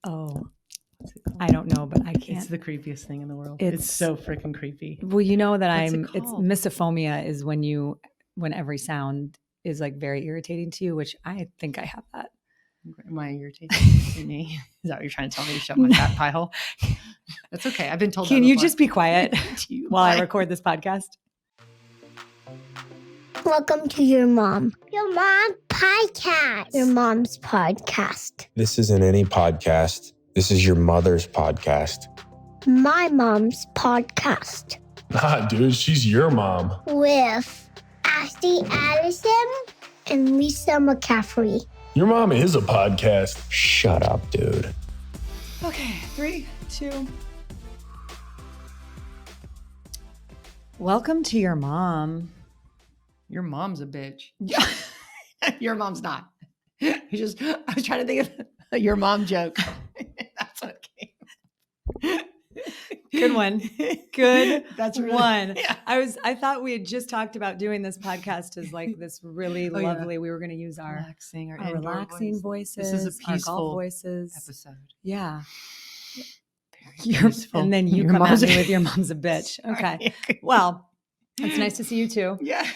Oh, What's it called? I don't know, but I can't. It's the creepiest thing in the world. It's- It's so freaking creepy. Well, you know that What's it it's called? misophonia is when every sound is like very irritating to you, which I think I have that. Am I irritating me? Is that what you're trying to tell me to shut my fat pie hole? That's okay. I've been told that Can you before. just be quiet while I record this podcast? Welcome to Your Mom. Your Mom Podcast. Your Mom's Podcast. This isn't any podcast. This is your mother's podcast. My Mom's Podcast. Nah, dude, she's your mom. With Ashley Addison and Lisa McCaffrey. Your mom is a podcast. Shut up, dude. Okay, 3, 2. Welcome to Your Mom. Your mom's a bitch. Your mom's not. I was trying to think of your mom joke. That's what came. Good one. Good That's really, one. Yeah. I thought we had just talked about doing this podcast as like this really lovely. We were going to use our relaxing voices. This is a our peaceful golf voices. episode. Yeah. Very peaceful. And then you Your come at mom's me a- with your mom's a bitch. Okay. Well, it's nice to see you too. Yeah.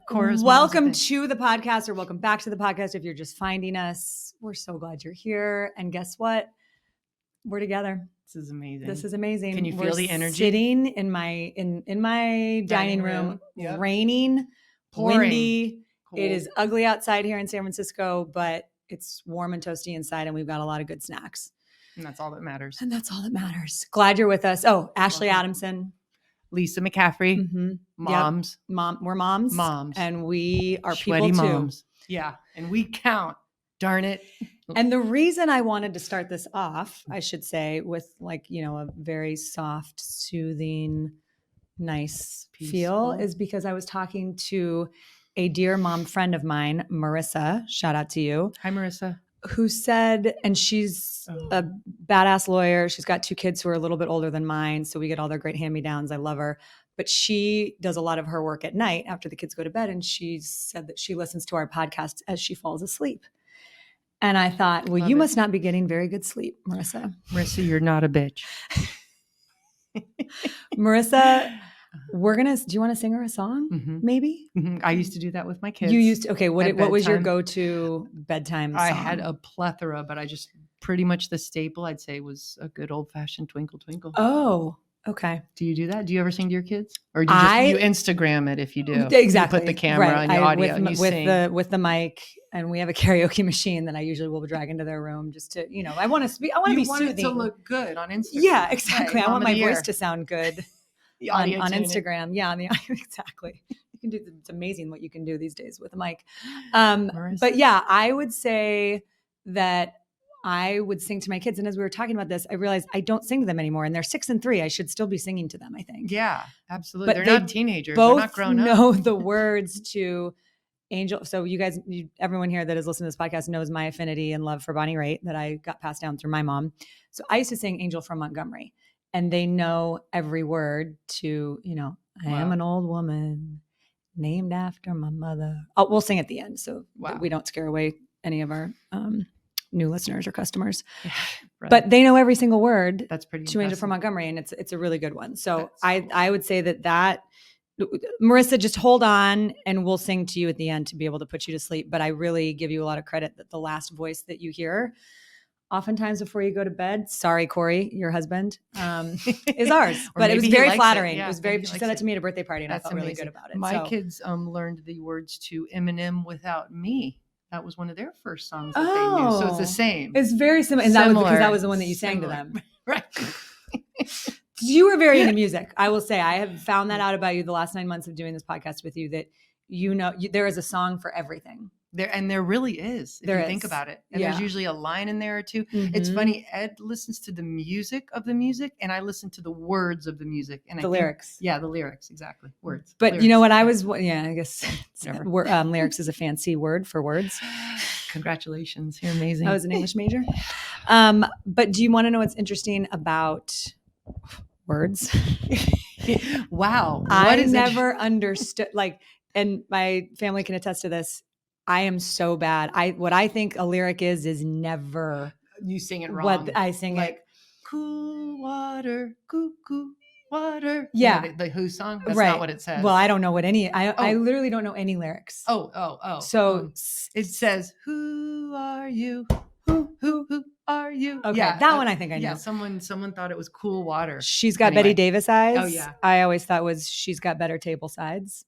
Cora's Welcome mom's a bitch. to the podcast, or welcome back to the podcast. If you're just finding us, we're so glad you're here. And guess what? We're together. This is amazing. This is amazing. Can you feel We're the energy? Sitting in my dining room, Yep. raining, Pouring. windy. Cool. It is ugly outside here in San Francisco, but it's warm and toasty inside, and we've got a lot of good snacks. And that's all that matters. And that's all that matters. Glad you're with us. Oh, Ashley Welcome. Adamson. Lisa McCaffrey. Mm-hmm. Moms. We're moms. Moms. And we are Sweaty people too. moms. Yeah. And we count. Darn it. And the reason I wanted to start this off, I should say, with a very soft, soothing, nice feel Peaceful. is because I was talking to a dear mom friend of mine, Marissa, shout out to you, Hi, Marissa. who said, and she's a badass lawyer. She's got 2 kids who are a little bit older than mine. So we get all their great hand-me-downs. I love her. But she does a lot of her work at night after the kids go to bed. And she said that she listens to our podcast as she falls asleep. And I thought, well, Love you it. must not be getting very good sleep, Marissa. Marissa, you're not a bitch. Marissa, do you want to sing her a song? Mhm. Maybe? Mhm. I used to do that with my kids. You used to, okay. What at was your bedtime. go-to bedtime song? I had a plethora, but I just pretty much the staple I'd say was a good old fashioned Twinkle Twinkle. Oh, okay. Do you do that? Do you ever sing to your kids? Or do you Instagram it if you do? Exactly. You put the camera Right. on the audio and you sing. with the mic, and we have a karaoke machine that I usually will drag into their room just to, I want to be you want soothing. it to look good on Instagram. Yeah, exactly. Right, I want mom my of the voice year. to sound good The on audio tune it. Instagram. Yeah, on the audio. Exactly. You can do. It's amazing what you can do these days with a mic. Marissa. But yeah, I would say that I would sing to my kids. And as we were talking about this, I realized I don't sing to them anymore. And they're 6 and 3. I should still be singing to them, I think. Yeah, absolutely. But They're they not teenagers. They're Both not grown up. know the words to Angel. So you guys, everyone here that has listened to this podcast knows my affinity and love for Bonnie Raitt that I got passed down through my mom. So I used to sing Angel from Montgomery, and they know every word to, I am Wow. an old woman named after my mother. Oh, we'll sing at the end so that Wow. we don't scare away any of our new listeners or customers. Yeah, right. But they know every single word that's pretty to Angel impressive. from Montgomery, and it's a really good one. So That's cool. I would say that Marissa, just hold on and we'll sing to you at the end to be able to put you to sleep. But I really give you a lot of credit that the last voice that you hear oftentimes before you go to bed, sorry, Corey, your husband, is ours. Or But it was maybe he very likes it. flattering. Yeah, It was maybe very, he she likes said that it. to me at a birthday party, and That's I felt really amazing. good about it. My So- kids learned the words to Eminem Without Me. That was one of their first songs that they knew. So it's Oh. the same. It's very similar. And that was because Similar. that was the one that you sang to Similar. them. Right. You were very into music. I will say I have found that out about you the last 9 months of doing this podcast with you, that there is a song for everything. There really is, if There you think is. about it. And Yeah. there's usually a line in there or two. It's Mhm. funny, Ed listens to the music of the music, and I listen to the words of the music. And The lyrics. Yeah, the lyrics, exactly. Words. But you know what? Lyrics. I guess Whatever. lyrics is a fancy word for words. Congratulations. You're amazing. I was an English major. But do you want to know what's interesting about words? Wow. I What is never understood, and my family can attest to this. I am so bad. What I think a lyric is never You sing it wrong. what I sing like, it. cool water, cuckoo water. Yeah. The Who song? That's Right. not what it says. Well, I don't know what I Oh. literally don't know any lyrics. Oh. So it says, who are you? Who are you? okay, Yeah, that one I think I Yeah, know. someone thought it was cool water. She's got Anyway. Betty Davis eyes. Oh, yeah. I always thought was she's got better table sides.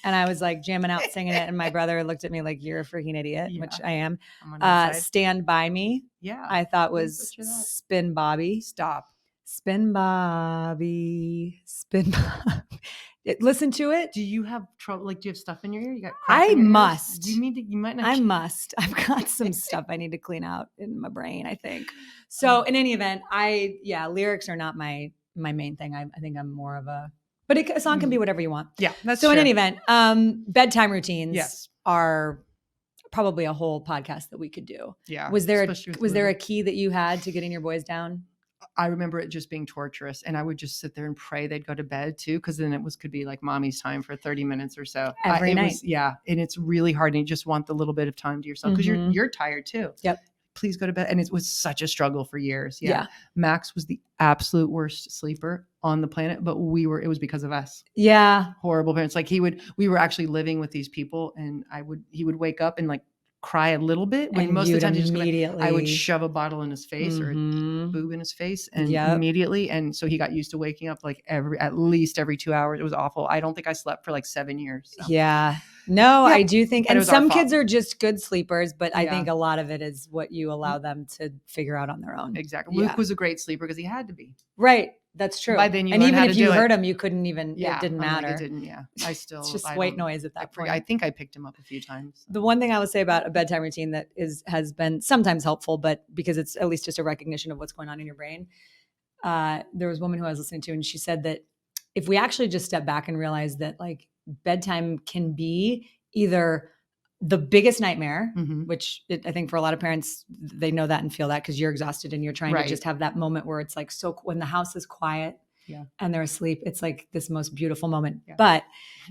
And I was like jamming out singing it, and my brother looked at me like, you're a freaking idiot, Yeah. which I am. I'm on your side. Stand By Me, Yeah. I thought Who was butchered that? Spin Bobby. Stop. Spin Bobby. Spin Bobby. Listen to it. Do you have trouble? Like, do you have stuff in your ear? You got crap I in your ears? must. You might not. I must. I've got some stuff I need to clean out in my brain, I think. So in any event, lyrics are not my main thing. I think I'm more of a, but a song can be whatever you want. Yeah, that's so true. in any event, bedtime routines Yes. are probably a whole podcast that we could do. Yeah. Was there especially with a Lullaby. key that you had to getting your boys down? I remember it just being torturous, and I would just sit there and pray they'd go to bed too, because then could be like mommy's time for 30 minutes or so Every night. And it's really hard, and you just want the little bit of time to yourself because Mhm. you're tired too. Yep. Please go to bed, and it was such a struggle for years. Yeah. Max was the absolute worst sleeper on the planet, but it was because of us. Yeah. Horrible parents. Like we were actually living with these people, and he would wake up and like cry a little bit when And most of the you'd time he just go back. immediately I would shove a bottle in his face or a Mhm. boob in his face, and Yep. immediately. And so he got used to waking up like at least every 2 hours. It was awful. I don't think I slept for like 7 years. So. Yeah. No, Yeah. I do think, But it and was our some fault. kids are just good sleepers, but I Yeah. think a lot of it is what you allow them to figure out on their own. Exactly. Yeah. Luke was a great sleeper because he had to be. Right. That's true. By then you and learn even how if to you do heard it. him, you couldn't even, Yeah. it didn't I'm like, matter. it didn't. Yeah. I still. It's just I white don't- noise at that point. I think I picked him up a few times. The one thing I would say about a bedtime routine that has been sometimes helpful, but because it's at least just a recognition of what's going on in your brain. There was a woman who I was listening to, and she said that if we actually just step back and realize that like bedtime can be either the biggest nightmare, Mhm. which I think for a lot of parents, they know that and feel that because you're exhausted and you're trying Right. to just have that moment where it's like, so when the house is quiet Yeah. and they're asleep, it's like this most beautiful moment. Yeah. But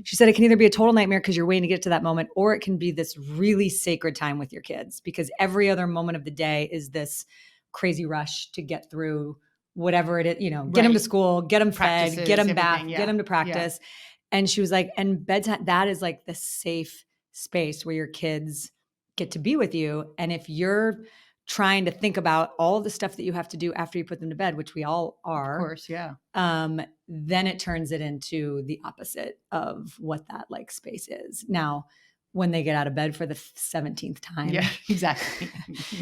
she said it can either be a total nightmare because you're waiting to get to that moment, or it can be this really sacred time with your kids because every other moment of the day is this crazy rush to get through whatever it is, get them to Right. school, get them fed, Practices, get them everything, bath, yeah. get them to practice. And she was like, and bedtime, that is like the safe space where your kids get to be with you. And if you're trying to think about all the stuff that you have to do after you put them to bed, which we all are, Of course. Yeah. then it turns it into the opposite of what that like space is. Now, when they get out of bed for the 17th time, Yeah. Exactly.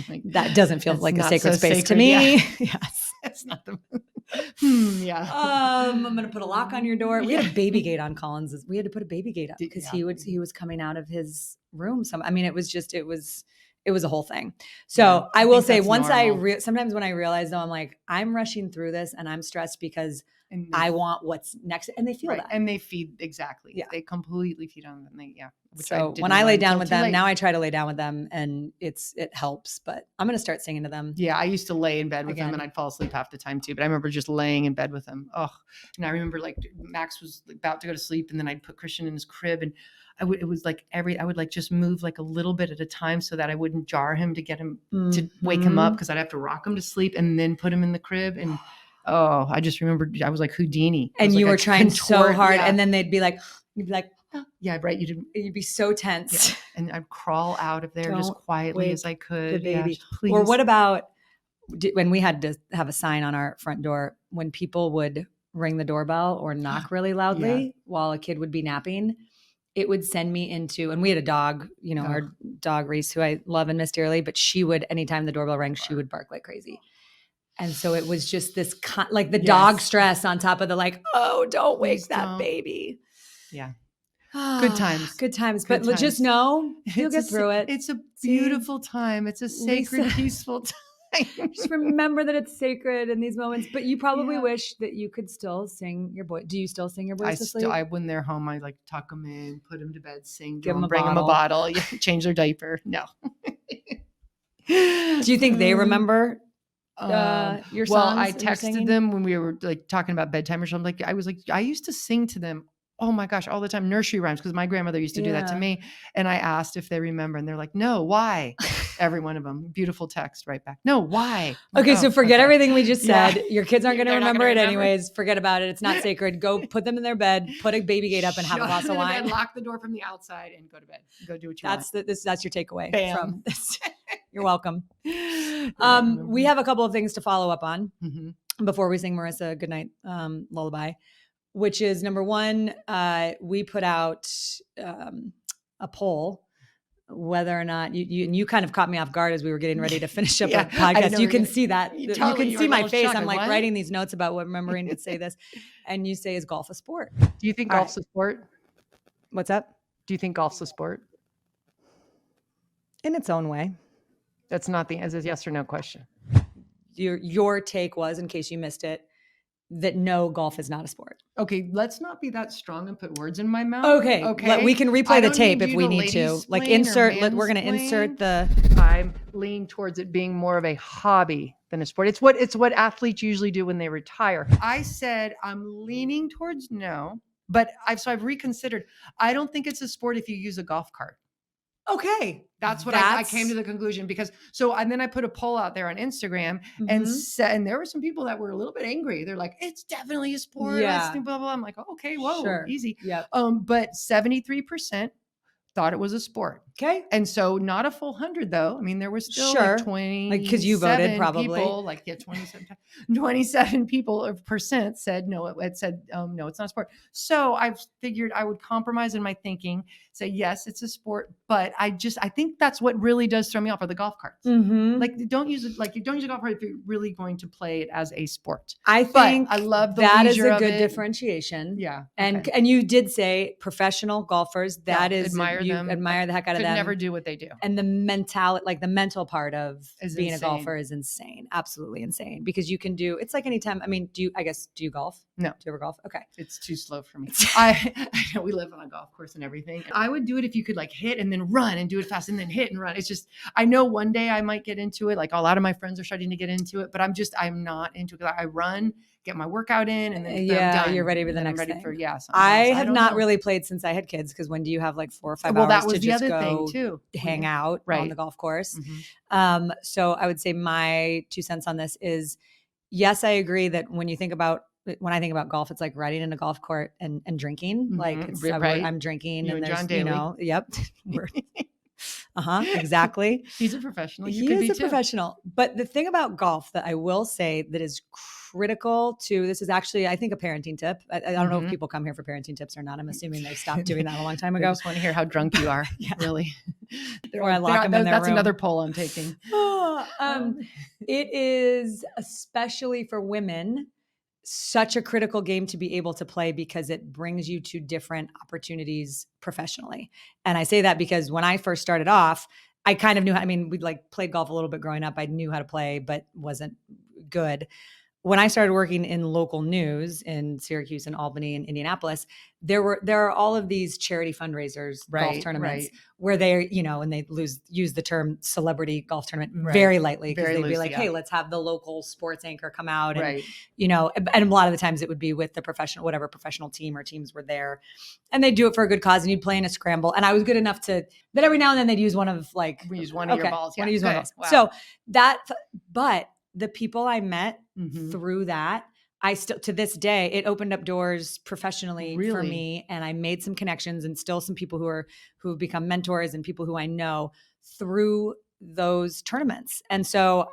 Like, that doesn't feel That's like a not sacred so space to sacred, me. yeah. Yes. That's not the. Yeah. I'm gonna put a lock on your door. We had a baby gate on Collins. We had to put a baby gate up because Yeah. he was coming out of his room. It was a whole thing. So Yeah, I I will think say that's once normal. sometimes when I realize though, I'm like, I'm rushing through this and I'm stressed because And I want what's next. And they feel right. that. And they feed exactly. Yeah. They completely feed on them. Which So didn't when I lay learn down till with too them, late. now I try to lay down with them and it helps, but I'm going to start singing to them. Yeah, I used to lay in bed with Again. him and I'd fall asleep half the time too. But I remember just laying in bed with him. Oh, and I remember like Max was about to go to sleep and then I'd put Christian in his crib and I would like just move like a little bit at a time so that I wouldn't jar him to get him to wake him up because I'd have to rock him to sleep and then put him in the crib. And oh, I just remember I was like Houdini. I And was you like were a trying so contort- hard. yeah. And then you'd be like, oh, Yeah, right. You didn't. you'd be so tense. Yeah. And I'd crawl out of there just Don't quietly wake as I could. the baby. Yeah, please. Or what about when we had to have a sign on our front door when people would ring the doorbell or knock really loudly while a kid would be napping? It would send me into, and we had a dog, our dog Reese, who I love and miss dearly, but she would, anytime the doorbell rang, she would bark like crazy. And so it was just this, like the dog stress on top of the like, oh, don't wake Please that don't. baby. Yeah. Good times. Good times. Good But just times. know you'll It's get a through it. It's a See? beautiful time. It's a sacred, Lisa. peaceful time. Just remember that it's sacred in these moments. But you probably Yeah. wish that you could still sing your boy. Do you still sing your boys to sleep? When they're home, I like tuck them in, put them to bed, sing, to Give 'em them, a bring them a bottle. bottle, change their diaper. No. Do you think they remember your songs? Well, I and your texted singing? them when we were like talking about bedtime or something. I was like, I used to sing to them Oh my gosh, all the time. Nursery rhymes, because my grandmother used to do that to Yeah. me. And I asked if they remember, and they're like, no, why? Every one of them. Beautiful text right back. No, why? I'm like, Okay, so "Oh, forget okay." everything we just Yeah. said. Your kids aren't going to They're not remember gonna it remember. anyways. Forget about it. It's not sacred. Go put them in their bed, put a baby gate up, and have a Shut glass of them in bed, wine. lock the door from the outside, and go to bed. Go do what you want. That's your takeaway Bam. from this. You're welcome. Yeah, We have a couple of things to follow up on Mhm. before we sing Marissa goodnight lullaby, which is number one, we put out a poll whether or not you kind of caught me off guard as we were getting ready to finish up Yeah, our I didn't podcast. know You we were can gonna- see that. You You totally- can you see were a my little face. shocked, I'm like, like what? writing these notes about what Marine would say this. And you say, is golf a sport? Do you think All golf's a sport? What's up? Do you think golf's a sport? In its own way. That's not the as a yes or no question. Your take was, in case you missed it, that no, golf is not a sport. Okay, let's not be that strong and put words in my mouth. Okay. Okay. We can I replay the don't tape need if you we to need to. lady Like splain or insert, we're going to mansplain. insert the, I'm leaning towards it being more of a hobby than a sport. It's what athletes usually do when they retire. I said I'm leaning towards no, but I've reconsidered. I don't think it's a sport if you use a golf cart. okay. That's what I came to the conclusion because and then I put a poll out there on Instagram and and there were some people that were a little bit angry. They're like, it's definitely a sport. Yeah. Blah, blah, blah. I'm like, oh, okay, whoa, Sure. easy. Yep. But 73% thought it was a sport. Okay. And so not a full 100 though. I mean, there was still Sure. like 20, Like, 'cause you voted, probably. people, like 27 people or percent said no. It said no, it's not a sport. So I figured I would compromise in my thinking, say yes, it's a sport, but I think that's what really does throw me off are the golf carts. Mm-hmm. Like you don't use a golf cart if you're really going to play it as a sport. I think I love the that is leisure a of good it. differentiation. Yeah. And okay. and you did say professional golfers. That Yeah, is admire you them. admire the heck out of Could them. never do what they do. And the mentality, like the mental part of Is being insane. a golfer is insane. Absolutely insane. Because you can do, it's like anytime. I mean, do you golf? No. Do you ever golf? Okay. It's too slow for me. I know we live on a golf course and everything. I would do it if you could like hit and then run and do it fast and then hit and run. It's just, I know one day I might get into it. Like a lot of my friends are starting to get into it, but I'm not into it. I run, get my workout in, and then I'm done. You're ready for the And then next I'm ready thing. for something I else. have don't not know. really played since I had kids because when do you have like 4 or 5 Well, hours that was to the just other go thing too. hang out on Right. the golf course? Mhm. So I would say my 2 cents on this is, yes, I agree that when I think about golf, it's like riding in a golf cart and drinking. Like Mhm. it's, Right. I'm drinking You and and John there's, Daly. yep. Exactly. He's a professional. You He could is be a too. professional. But the thing about golf that I will say that is critical to this is actually, I think, a parenting tip. I don't know if Mhm. people come here for parenting tips or not. I'm assuming they've stopped doing that a long time I ago. just want to hear how drunk you are. Yeah. Really. Or I lock them in their That's room. another poll I'm taking. It is, especially for women, such a critical game to be able to play because it brings you to different opportunities professionally. And I say that because when I first started off, I kind of knew we'd like played golf a little bit growing up. I knew how to play, but wasn't good. When I started working in local news in Syracuse and Albany and Indianapolis, there are all of these charity fundraisers, golf tournaments, where they, and they use the term celebrity golf tournament very lightly because Very they'd be loosely, like, hey, let's have the local sports anchor come out. And, Right. and a lot of the times it would be with the whatever professional team or teams were there. And they'd do it for a good cause and you'd play in a scramble. And I was good enough that every now and then they'd use one of like, We use one of your balls. Want to use one of Okay. balls. Wow. So but the people I met Mhm. through that, I still, to this day, it opened up doors professionally for Really? me. And I made some connections and still some people who have become mentors and people who I know through those tournaments. And so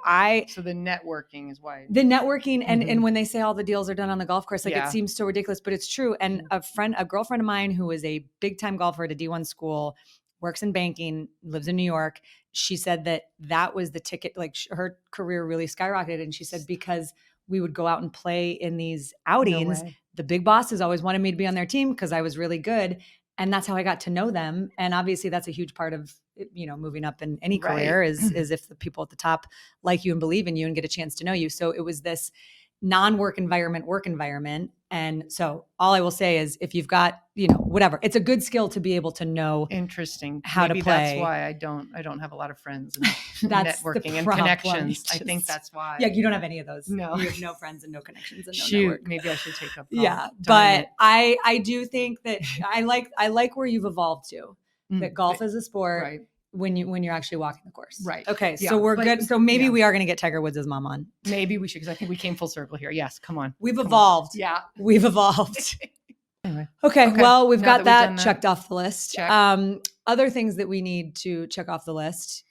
So the networking is why. the networking and Mhm. when they say all the deals are done on the golf course, like Yeah. it seems so ridiculous, but it's true. And a girlfriend of mine who is a big time golfer at a D1 school, works in banking, lives in New York. She said that was the ticket, like her career really skyrocketed. And she said, because we would go out and play in these outings, the big bosses always wanted me to be on their team because I was really good. And that's how I got to know them. And obviously that's a huge part of, moving up in any career is if the people at the top like you and believe in you and get a chance to know you. So it was this non-work environment, work environment. And so all I will say is if you've got, whatever, it's a good skill to be able to know Interesting. how to Maybe play. That's why I don't have a lot of friends and That's the networking and problem. connections. I think that's why. Yeah, you don't have any of those. No. You have no friends and no connections and no Shoot, network. maybe I should take up. Yeah, darn but it. I do think that I like where you've evolved to. That golf is a sport. Right. When you're actually walking the course. Right. Okay. Yeah, So we're but- good. So maybe yeah. we are going to get Tiger Woods' mom on. Maybe we should, because I think we came full circle here. Yes, come on. We've Come on. evolved. Yeah. We've evolved. Anyway. Okay. Well, we've Now got that we've that done that, checked off the list. check. Other things that we need to check off the list.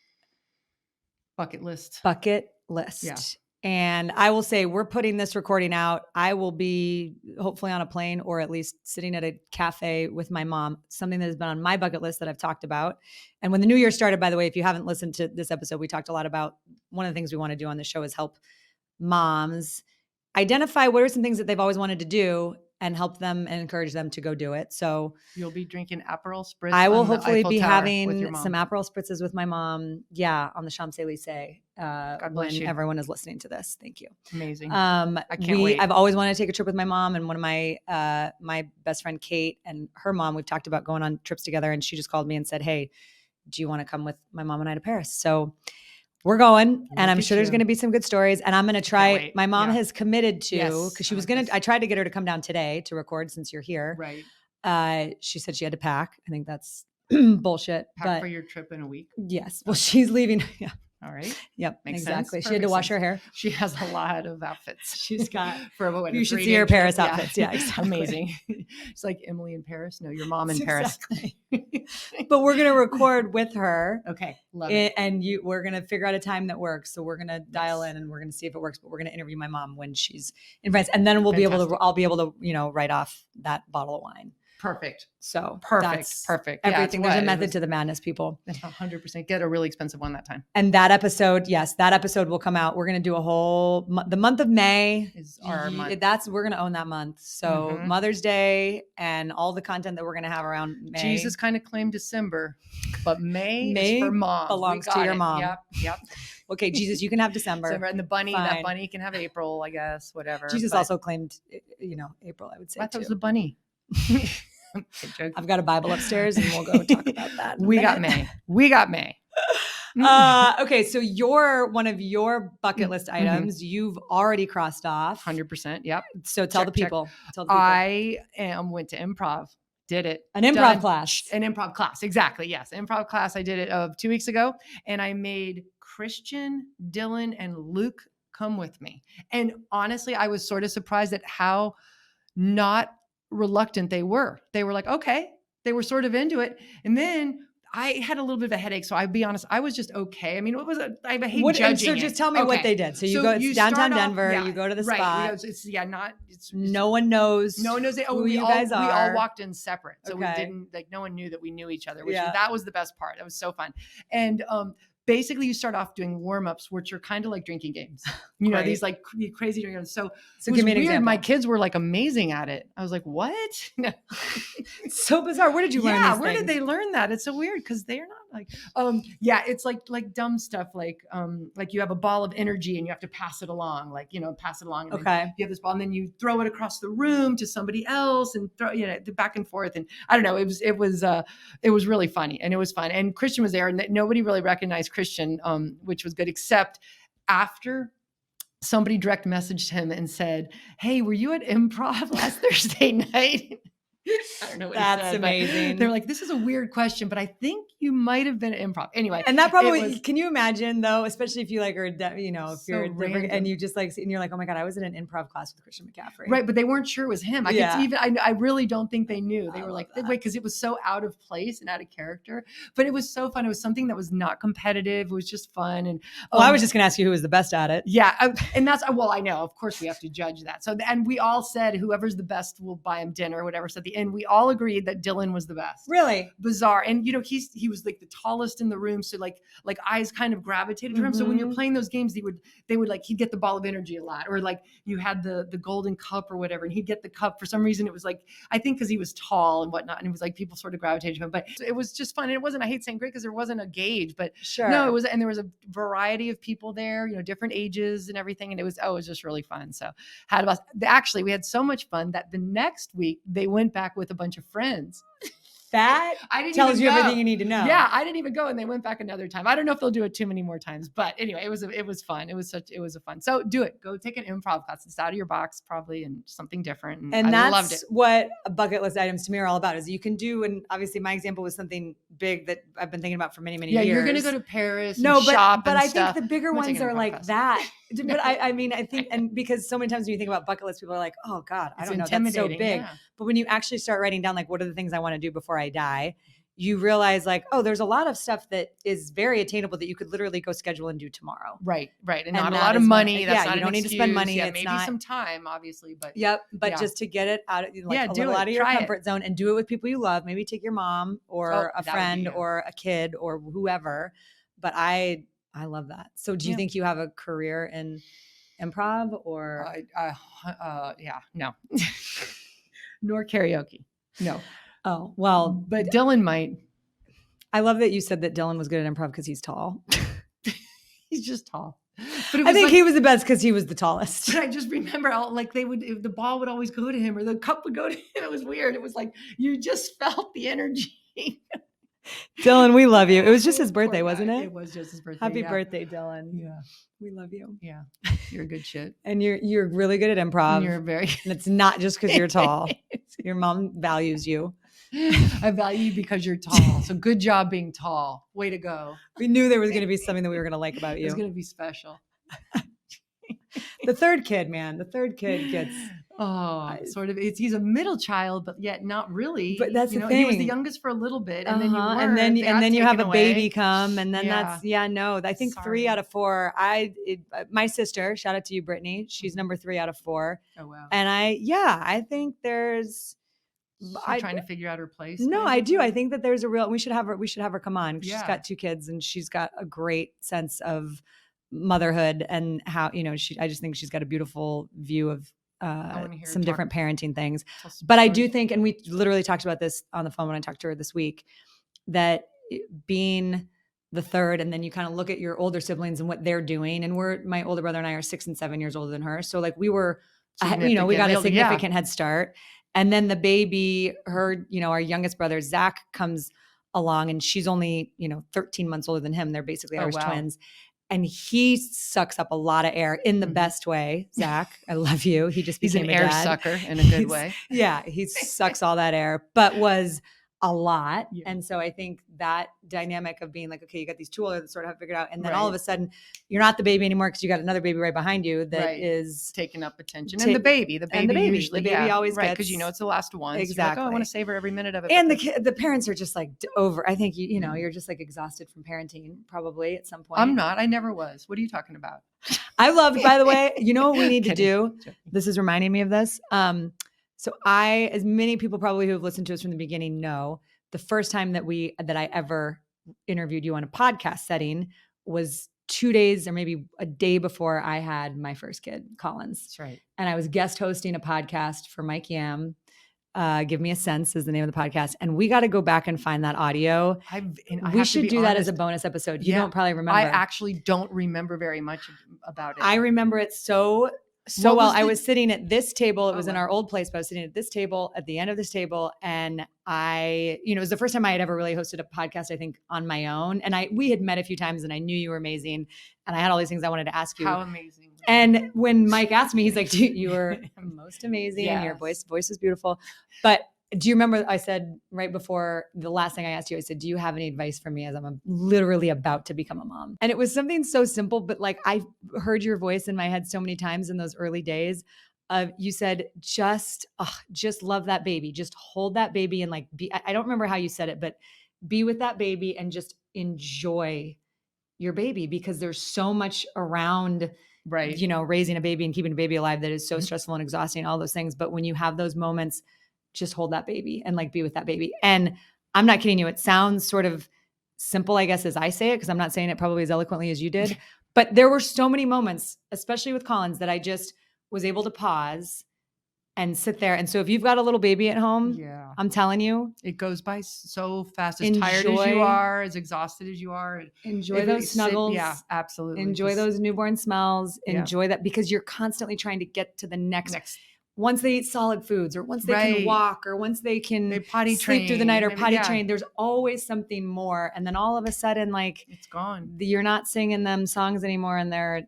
Bucket list. Bucket list. Yeah. And I will say we're putting this recording out. I will be hopefully on a plane or at least sitting at a cafe with my mom, something that has been on my bucket list that I've talked about. And when the new year started, by the way, if you haven't listened to this episode, we talked a lot about one of the things we want to do on the show is help moms identify what are some things that they've always wanted to do and help them and encourage them to go do it. So You'll be drinking Aperol Spritz. I will on the hopefully Eiffel be Tower with your having mom. some Aperol spritzes with my mom. Yeah. On the Champs-Élysées bless when you. everyone is listening to this. Thank you. Amazing. I can't wait. I've always wanted to take a trip with my mom and one of my my best friend Kate and her mom. We've talked about going on trips together, and she just called me and said, "Hey, do you want to come with my mom and I to Paris?" So we're going, and I'm Look sure at there's you. going to be some good stories. And I'm going to try. wait. My mom Yeah. has committed to Yes, because she I was like going this. to. I tried to get her to come down today to record since you're here. Right. She said she had to pack. I think that's bullshit. Pack but for your trip in a week. yes, well, she's leaving. Yeah. All right. Yep. Makes exactly. sense. She had to Perfect wash sense. her hair. She has a lot of outfits. She's got. for what? You a should see 3-day her trip? Paris outfits. Yeah, exactly. Amazing. It's like Emily in Paris. No, your mom in Paris. Exactly. But we're gonna record with her. Okay. Love it. And we're gonna figure out a time that works. So we're gonna dial in and we're gonna see if it works. But we're gonna interview my mom when she's in France, and then Fantastic. I'll be able to write off that bottle of wine. Perfect. So Perfect. that's Perfect. Yeah, everything. it's There's a what? It method was- to the madness, people. 100%. Get a really expensive one that time. And that episode, yes, that episode will come out. We're gonna do a whole the month of May Is our month. We're gonna own that month. So Mhm. Mother's Day and all the content that we're gonna have around May. Jesus kind of claimed December, but May May is for mom. belongs We to got your it. mom. Yep. Okay, Jesus, you can have December. December. And the bunny, Fine. that bunny can have April, I guess, whatever. Jesus but also claimed, April, I would say I thought it too. was the bunny. Joke. I've got a Bible upstairs and we'll go talk about that. in a We got minute. May. We got May. Okay, so one of your bucket list items you've already crossed off. 100%. Yep. So tell Check, the check. people. Tell the people. Went to improv. Did it. An improv Done. class. An improv class. Exactly. Yes. Improv class. I did it 2 weeks ago, and I made Christian, Dylan, and Luke come with me. And honestly, I was sort of surprised at how not reluctant they were. They were like, okay. They were sort of into it. And then I had a little bit of a headache. So I'll be honest, I was just okay. I mean, I hate judging So it. just tell me what Okay. they did. So you So go you it's downtown start off- Denver. yeah, You go to the right. spot. It's No one knows. no one knows who we you all, guys We all are. walked in separate. So we Okay. didn't no one knew that we knew each other, which Yeah. that was the best part. That was so fun. And basically you start off doing warm-ups, which are kind of like drinking games. Great. These like crazy drinking games. So So it was give me an weird. example. My kids were like amazing at it. I was like, what? No. It's so bizarre. Where did you learn Yeah, these where things? did they learn that? It's so weird because they're not like it's like dumb stuff like you have a ball of energy and you have to pass it along, pass it along. And then Okay. you have this ball and then you throw it across the room to somebody else and throw the back and forth. And I don't know, it was really funny and it was fun. And Christian was there and nobody really recognized Christian, which was good, except after somebody direct messaged him and said, "Hey, were you at Improv last Thursday night?" I don't know what he That's said, but amazing. They're like, "This is a weird question, but I think you might have been at Improv." Anyway, And that probably, was- can you imagine though, especially if you like are, if So you're different random. and you just like, and you're like, oh my God, I was in an improv class with Christian McCaffrey. right, but they weren't sure it was him. I Yeah. I really don't think they knew. They I were love like, that. wait, because it was so out of place and out of character. But it was so fun. It was something that was not competitive. It was just fun. And Well, I was just going to ask you who was the best at it. yeah, and that's I know. Of course, we have to judge that. So, and we all said whoever's the best will buy him dinner or whatever. So at the and we all agreed that Dylan was the best. Really? Bizarre. And he was like the tallest in the room, so like eyes kind of gravitated to him. So when you're playing those games, they would like, he'd get the ball of energy a lot, or like you had the golden cup or whatever, and he'd get the cup. For some reason it was like, I think because he was tall and whatnot, and it was like people sort of gravitated to him. But it was just fun. And it wasn't, I hate saying great because there wasn't a gauge, but Sure. no, it was, and there was a variety of people there, different ages and everything, and it was just really fun. So actually we had so much fun that the next week they went back with a bunch of friends. That I didn't tells even you go. everything you need to know. Yeah, I didn't even go, and they went back another time. I don't know if they'll do it too many more times, but anyway, it was fun. It was a fun. So do it. Go take an improv class. It's out of your box probably, and something different. And I loved it. that's what bucket list items to me are all about, is you can do, and obviously my example was something big that I've been thinking about for many, many years. Yeah, you're going to go to Paris No, and shop but and I stuff. think the bigger I'm not ones taking are an improv like class. that. But I mean, I think, and because so many times when you think about bucket lists, people are like, oh God, I It's don't know, that's so intimidating, big. yeah. But when you actually start writing down, like, what are the things I want to do before I die? You realize like, oh, there's a lot of stuff that is very attainable that you could literally go schedule and do tomorrow. Right. And And not a that lot of is money. one- That's yeah, not you an don't need to spend excuse. money. Yeah, It's maybe not- some time, obviously, but Yep. But yeah. just to get it out of like do a lot it. of your Try it. comfort zone and do it with people you love. Maybe take your mom or a that would be, friend yeah. or a kid or whoever. But I love that. So do you Yeah. think you have a career in improv or? yeah, no, nor karaoke. No, Oh, well, but Dylan might. I love that you said that Dylan was good at improv because he's tall. He's just tall. But it I was think like, he was the best because he was the tallest. But I just remember like the ball would always go to him, or the cup would go to him. It was weird. It was like you just felt the energy. Dylan, we love you. It was just his Poor birthday, guy. wasn't it? It was just his birthday. Happy yeah. birthday, Dylan. Yeah, We love you. yeah. You're a good shit. And you're really good at improv. And you're very. And it's not just because you're tall. Your mom values you. I value you because you're tall. So good job being tall. Way to go. We knew there was going to be something that we were going to like about It's you. going to be special. The third kid, man. The third kid gets. Sort of. He's a middle child, but yet not really. But that's the He was the thing. youngest for a little bit, and then you Uh-huh. weren't. and They got then you have a taken away. baby come, and then Yeah. I think 3 Sorry. out of 4. My sister, shout out to you, Brittany. She's number 3 out of 4. Oh wow. And I think there's. She's I- trying to figure out her place. No, maybe? I do. I think that there's a real. We should have her come on. She's Yeah. got 2 kids, and she's got a great sense of motherhood and how I just think she's got a beautiful view of wanna hear her some talk. different parenting things. Tell some But I do stories. think, and we literally talked about this on the phone when I talked to her this week, that being the third, and then you kind of look at your older siblings and what they're doing, and my older brother and I are 6 and 7 years older than her, so like we were, we got a Significant, significant head start. And then the baby, our youngest brother, Zach, comes along, and she's only, 13 months older than him. They're basically Oh, Irish wow. twins. And he sucks up a lot of air in the Mhm. best way. Zach, I love you. He just He's became an a air dad. sucker in a good He's- way. Yeah, he sucks all that air, but was a lot. Yeah. And so I think that dynamic of being like, okay, you got these 2 older that sort of have figured out. And then all of Right. a sudden you're not the baby anymore because you got another baby right behind you that is Right. Taking up attention. Ta- And the baby usually, The baby always right, because gets- it's the last one. So you're like, Exactly. I want to savor every minute of it. and but the parents are just like over. I think you're just like exhausted from parenting probably at some point. I'm not. I never was. What are you talking about? I loved, by the way, you know what we need to Kidding. do? Joking. This is reminding me of this. So as many people probably who have listened to us from the beginning know, the first time that I ever interviewed you on a podcast setting was 2 days or maybe a day before I had my first kid, Collins. That's right. And I was guest hosting a podcast for Mike Yam. Give Me a Sense is the name of the podcast. And we got to go back and find that audio. We should do that as a bonus episode. You Yeah. don't probably remember. I actually don't remember very much about it. I remember it so What well. was I the- was sitting at this table. It Oh, was in wow. our old place, but I was sitting at this table at the end of this table. And it was the first time I had ever really hosted a podcast, I think, on my own. And we had met a few times and I knew you were amazing. And I had all these things I wanted to ask you. How amazing. And when Mike asked me, he's like, dude, you were most amazing. Your Yes. voice was beautiful. But do you remember I said right before the last thing I asked you, I said, do you have any advice for me as I'm literally about to become a mom? And it was something so simple, but like I heard your voice in my head so many times in those early days. You said, just love that baby. Just hold that baby and like I don't remember how you said it, but be with that baby and just enjoy your baby, because there's so much around, Right. raising a baby and keeping a baby alive that is so Mhm. stressful and exhausting, all those things. But when you have those moments just hold that baby and like be with that baby. And I'm not kidding you. It sounds sort of simple, I guess, as I say it, because I'm not saying it probably as eloquently as you did. But there were so many moments, especially with Collins, that I just was able to pause and sit there. And so if you've got a little baby at home, Yeah. I'm telling you, It goes by so fast. As tired as you are, as exhausted as you are. Enjoy those snuggles. Yeah, absolutely. Enjoy those newborn smells. Yeah. Enjoy that, because you're constantly trying to get to the next. Once they eat solid foods, or once they can walk, or once they can potty sleep through the train, night, or maybe, potty train, there's always something more. And then all of a sudden, like, it's gone. You're not singing them songs anymore, and they're,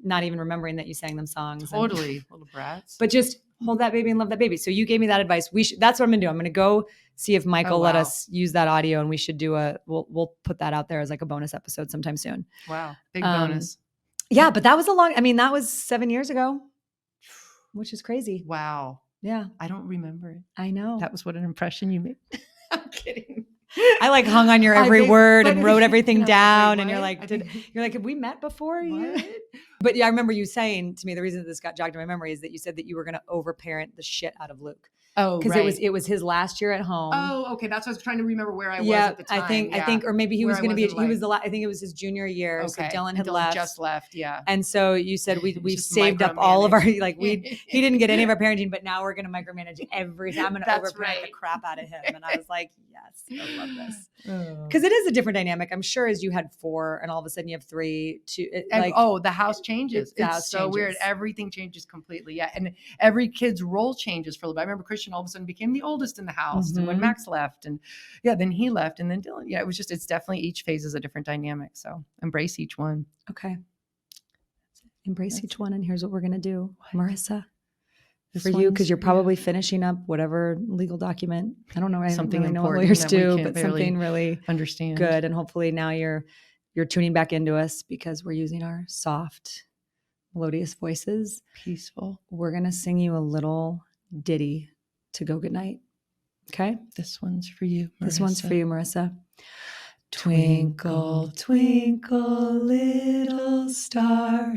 not even remembering that you sang them songs. Totally. Little brats. But just hold that baby and love that baby. So you gave me that advice. That's what I'm gonna do. I'm gonna go see if Michael let us use that audio, and we should do we'll put that out there as like a bonus episode sometime soon. Wow. Big bonus. Yeah, but that was that was 7 years ago, which is crazy. Wow. Yeah. I don't remember it. I know. That was what an impression you made. I'm kidding. I like hung on your every word and wrote everything down. Wait, and you're what? like, have we met before? What? But yeah, I remember you saying to me, the reason that this got jogged in my memory is that you said that you were going to overparent the shit out of Luke. Oh, because it was his last year at home. Oh, okay. That's what I was trying to remember where I was at the time. I think, or maybe he was going to be. He was I think it was his junior year. Okay. So Dylan had left. Just left. Yeah. And so you said we've saved up all of our he didn't get any of our parenting, but now we're going to micromanage everything. I'm going to overparent the crap out of him. And I was like, yes, I love this, because it is a different dynamic. I'm sure as you had 4 and all of a sudden you have 3, 2. The house changes. It's so weird. Everything changes completely. Yeah, and every kid's role changes for a little bit. I remember Christian all of a sudden became the oldest in the house, and when Max left, and then he left, and then Dylan. Yeah, it's definitely each phase is a different dynamic. So embrace each one. Okay. Embrace each one, and here's what we're gonna do, Marissa. For you, because you're probably finishing up whatever legal document. I don't know. I don't really know what lawyers do, but something really understand good. And hopefully now you're tuning back into us, because we're using our soft, melodious voices. Peaceful. We're gonna sing you a little ditty to go goodnight. Okay? This one's for you, Marissa. This one's for you, Marissa. Twinkle, twinkle, little star,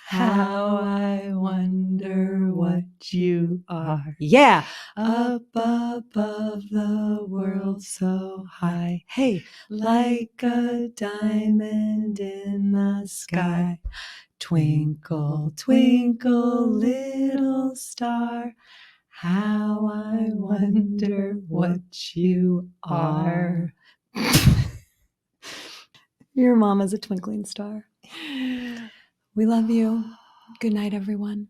how I wonder what you are. Yeah. Up above the world so high. Hey, like a diamond in the sky. Twinkle, twinkle, little star, how I wonder what you are. Your mama's a twinkling star. We love you. Good night, everyone.